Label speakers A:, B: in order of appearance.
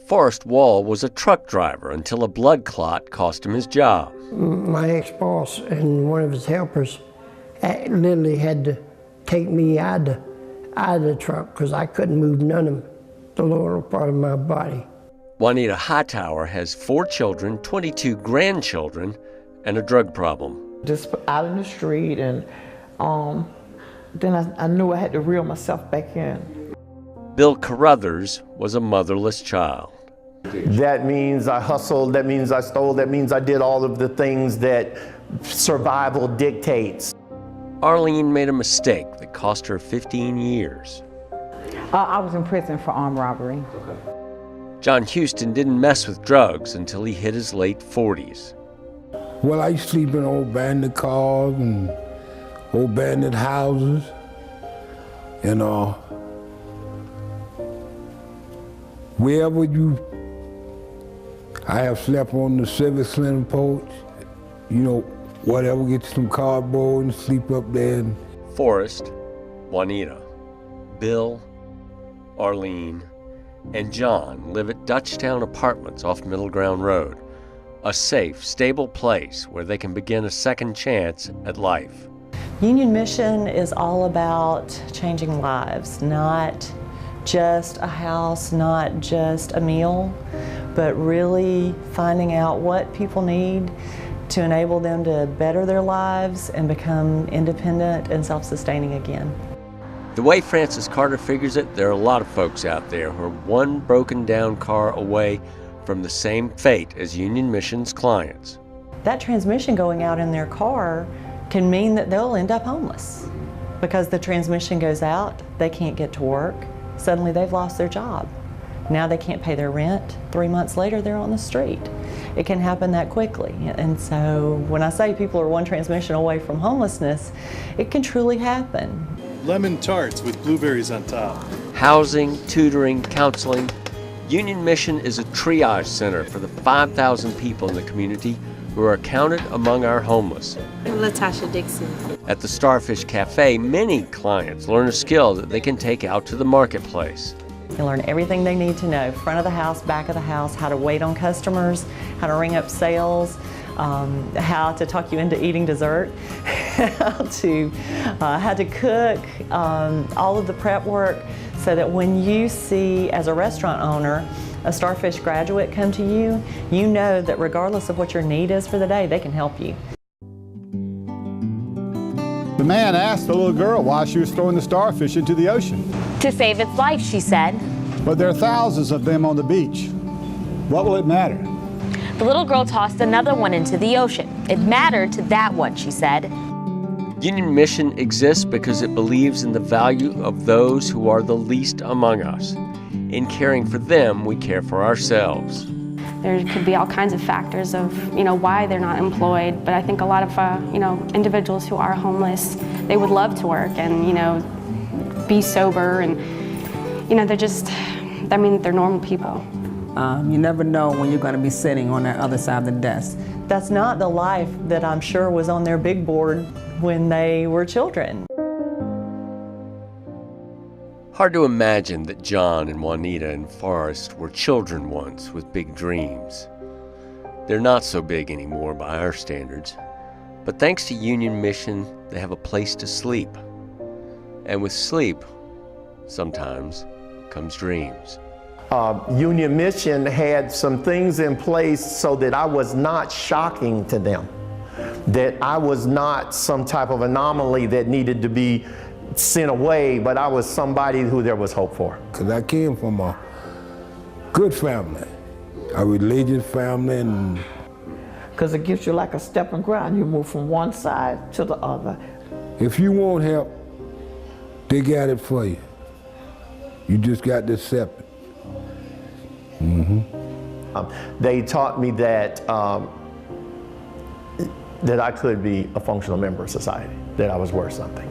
A: Forrest Wall was a truck driver until a blood clot cost him his job.
B: My ex-boss and one of his helpers literally had to take me out of the truck because I couldn't move none of the lower part of my body.
A: Juanita Hightower has 4 children, 22 grandchildren, and a drug problem.
C: Just out in the street, and then I knew I had to reel myself back in.
A: Bill Carruthers was a motherless child.
D: That means I hustled, that means I stole, that means I did all of the things that survival dictates.
A: Arlene made a mistake that cost her 15 years.
E: I was in prison for armed robbery.
A: John Houston didn't mess with drugs until he hit his late 40s.
F: Well, I used to sleep in old abandoned cars and old abandoned houses, and wherever I have slept on the Civic Slim porch, whatever, get some cardboard and sleep up there.
A: Forrest, Juanita, Bill, Arlene, and John live at Dutchtown Apartments off Middle Ground Road, a safe, stable place where they can begin a second chance at life.
G: Union Mission is all about changing lives, not just a house, not just a meal, but really finding out what people need to enable them to better their lives and become independent and self-sustaining again.
A: The way Francis Carter figures it, there are a lot of folks out there who are one broken down car away from the same fate as Union Mission's clients.
G: That transmission going out in their car can mean that they'll end up homeless because the transmission goes out, they can't get to work, suddenly they've lost their job. Now they can't pay their rent. 3 months later, they're on the street. It can happen that quickly. And so when I say people are one transmission away from homelessness, it can truly happen.
H: Lemon tarts with blueberries on top.
A: Housing, tutoring, counseling. Union Mission is a triage center for the 5,000 people in the community who are counted among our homeless.
I: Latasha Dixon.
A: At the Starfish Cafe, many clients learn a skill that they can take out to the marketplace.
G: They learn everything they need to know, front of the house, back of the house, how to wait on customers, how to ring up sales, how to talk you into eating dessert, how to cook, all of the prep work, so that when you see, as a restaurant owner, a Starfish graduate come to you, you know that regardless of what your need is for the day, they can help you.
J: The man asked the little girl why she was throwing the starfish into the ocean.
K: To save its life, she said.
J: But there are thousands of them on the beach. What will it matter?
K: The little girl tossed another one into the ocean. It mattered to that one, she said.
A: Union Mission exists because it believes in the value of those who are the least among us. In caring for them, we care for ourselves.
I: There could be all kinds of factors of, why they're not employed, but I think a lot of, individuals who are homeless, they would love to work and, be sober and, they're normal people.
E: You never know when you're going to be sitting on that other side of the desk.
G: That's not the life that I'm sure was on their big board when they were children.
A: Hard to imagine that John and Juanita and Forrest were children once with big dreams. They're not so big anymore by our standards, but thanks to Union Mission, they have a place to sleep. And with sleep, sometimes comes dreams.
D: Union Mission had some things in place so that I was not shocking to them, that I was not some type of anomaly that needed to be sent away, but I was somebody who there was hope for.
F: Because I came from a good family, a religious family.
C: Because it gives you like a stepping ground. You move from one side to the other.
F: If you want help, they got it for you. You just got to accept it.
D: They taught me that that I could be a functional member of society, that I was worth something.